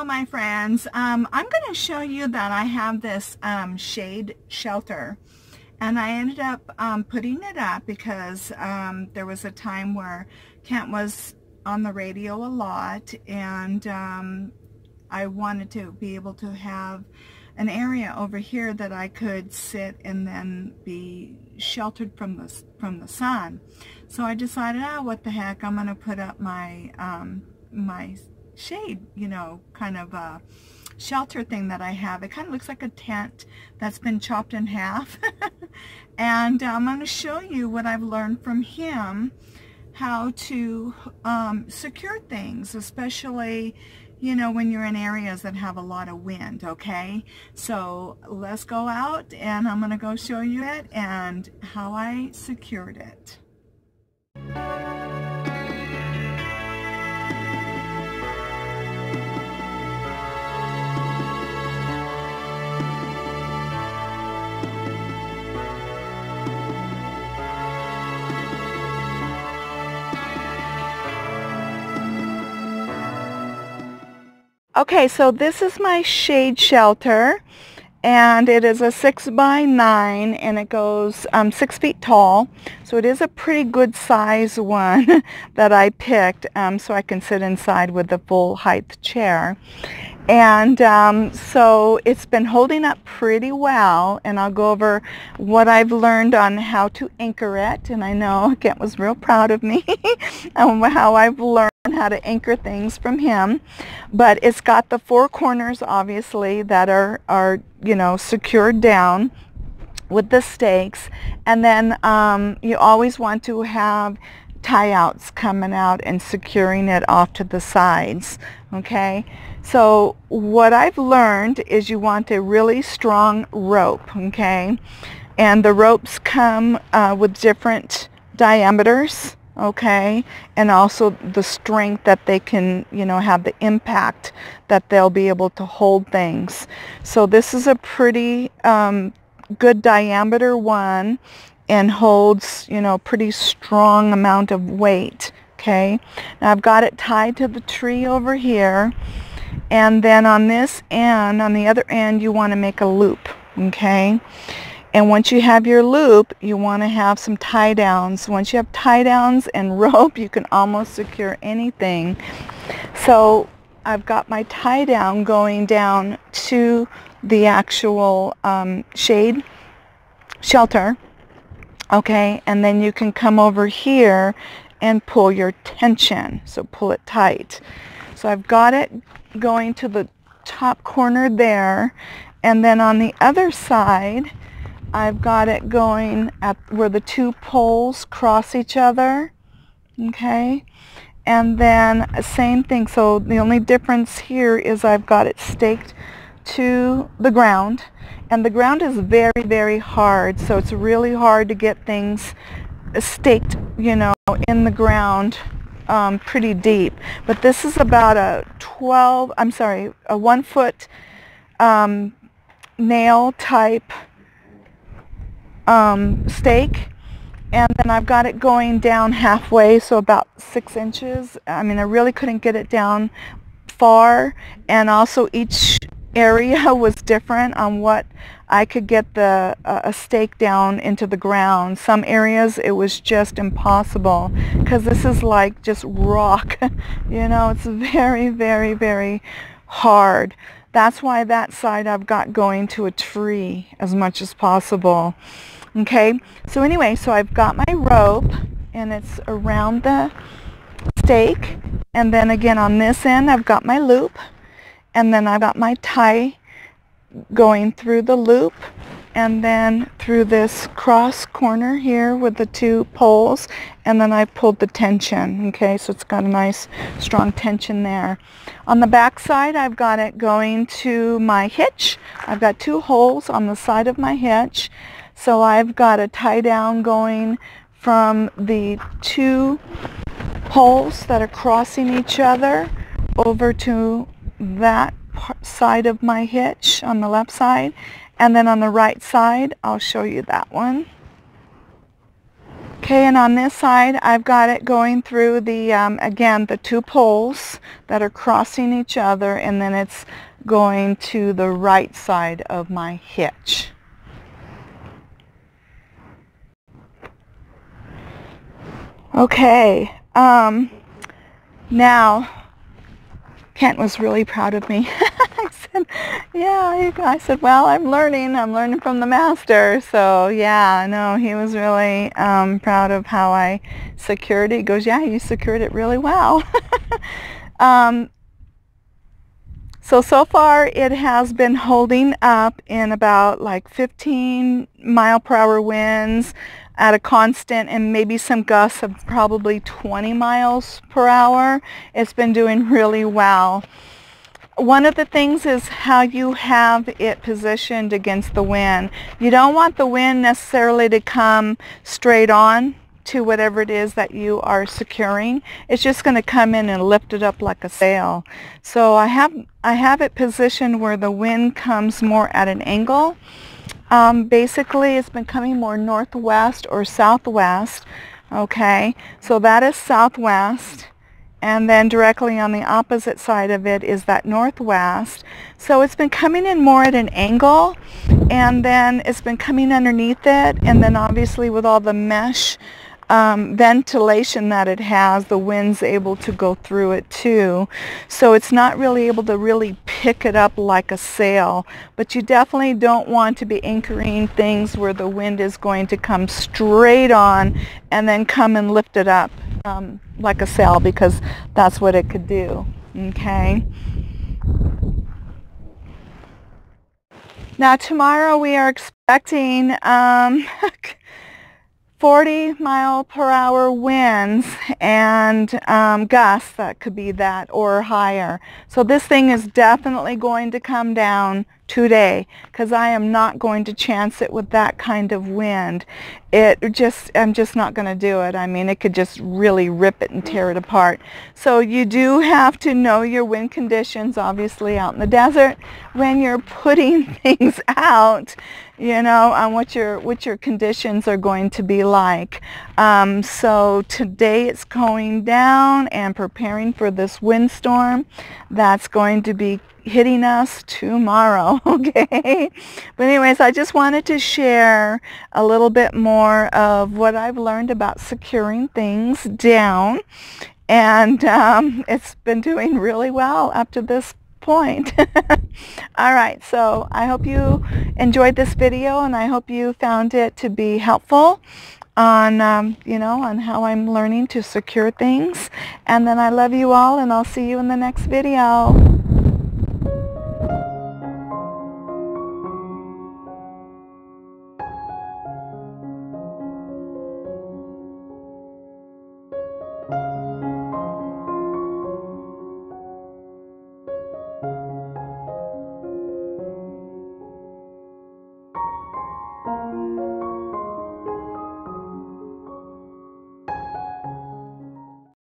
my friends. I'm going to show you that I have this shade shelter, and I ended up putting it up because there was a time where Kent was on the radio a lot, and I wanted to be able to have an area over here that I could sit and then be sheltered from the sun. So I decided, what the heck, I'm going to put up my my shade, you know, kind of a shelter thing that I have. It kind of looks like a tent that's been chopped in half. And I'm going to show you what I've learned from him, how to secure things, especially, you know, when you're in areas that have a lot of wind, okay? So let's go out and I'm going to go show you it and how I secured it. Okay, so this is my shade shelter, and it is a 6x9, and it goes 6 feet tall. So it is a pretty good size one that I picked, so I can sit inside with the full height chair. And so it's been holding up pretty well, and I'll go over what I've learned on how to anchor it. And I know Kent was real proud of me and how I've learned how to anchor things from him. But it's got the 4 corners, obviously, that are you know, secured down with the stakes. And then you always want to have tie-outs coming out and securing it off to the sides, okay? So what I've learned is you want a really strong rope, okay? And the ropes come with different diameters, okay? And also the strength that they can, you know, have the impact that they'll be able to hold things. So this is a pretty good diameter one, and holds, you know, pretty strong amount of weight, okay? Now I've got it tied to the tree over here, and then on this end, on the other end, you want to make a loop, okay? And once you have your loop, you want to have some tie downs. Once you have tie downs and rope, you can almost secure anything. So I've got my tie down going down to the actual shade shelter. Okay, and then you can come over here and pull your tension, so pull it tight. So I've got it going to the top corner there, and then on the other side I've got it going at where the 2 poles cross each other, okay? And then same thing, so the only difference here is I've got it staked to the ground, and the ground is very, very hard, so it's really hard to get things staked, you know, in the ground pretty deep. But this is about a 1 foot nail type stake, and then I've got it going down halfway, so about 6 inches. I mean, I really couldn't get it down far, and also each area was different on what I could get the a stake down into the ground. Some areas it was just impossible because this is like just rock. You know, it's very, very, very hard. That's why that side I've got going to a tree as much as possible. Okay, so anyway, so I've got my rope, and it's around the stake, and then again on this end I've got my loop, and then I've got my tie going through the loop, and then through this cross corner here with the 2 poles, and then I pulled the tension, okay? So it's got a nice strong tension there. On the back side, I've got it going to my hitch. I've got 2 holes on the side of my hitch, so I've got a tie down going from the 2 poles that are crossing each other over to that side of my hitch on the left side, and then on the right side I'll show you that one. Okay, and on this side I've got it going through the, again, the two poles that are crossing each other, and then it's going to the right side of my hitch. Okay, now Kent was really proud of me. I said, yeah, I said, well, I'm learning from the master. So yeah, no, he was really proud of how I secured it. He goes, yeah, you secured it really well. So far it has been holding up in about like 15 mile per hour winds at a constant, and maybe some gusts of probably 20 miles per hour. It's been doing really well. One of the things is how you have it positioned against the wind. You don't want the wind necessarily to come straight on to whatever it is that you are securing. It's just going to come in and lift it up like a sail. So I have it positioned where the wind comes more at an angle. Basically it's been coming more northwest or southwest. Okay, so that is southwest, and then directly on the opposite side of it is that northwest. So it's been coming in more at an angle, and then it's been coming underneath it, and then obviously with all the mesh ventilation that it has, the wind's able to go through it too. So it's not really able to really pick it up like a sail, but you definitely don't want to be anchoring things where the wind is going to come straight on and then come and lift it up like a sail, because that's what it could do. Okay. Now tomorrow we are expecting 40 mile per hour winds and gusts that could be that or higher. So this thing is definitely going to come down today, because I am not going to chance it with that kind of wind. I'm just not going to do it. I mean, it could just really rip it and tear it apart. So you do have to know your wind conditions, obviously, out in the desert when you're putting things out, you know, on what your conditions are going to be like. So today it's going down and preparing for this windstorm that's going to be hitting us tomorrow. Okay, but anyways, I just wanted to share a little bit more of what I've learned about securing things down, and it's been doing really well up to this point. All right, so I hope you enjoyed this video, and I hope you found it to be helpful on you know, on how I'm learning to secure things. And then I love you all, and I'll see you in the next video.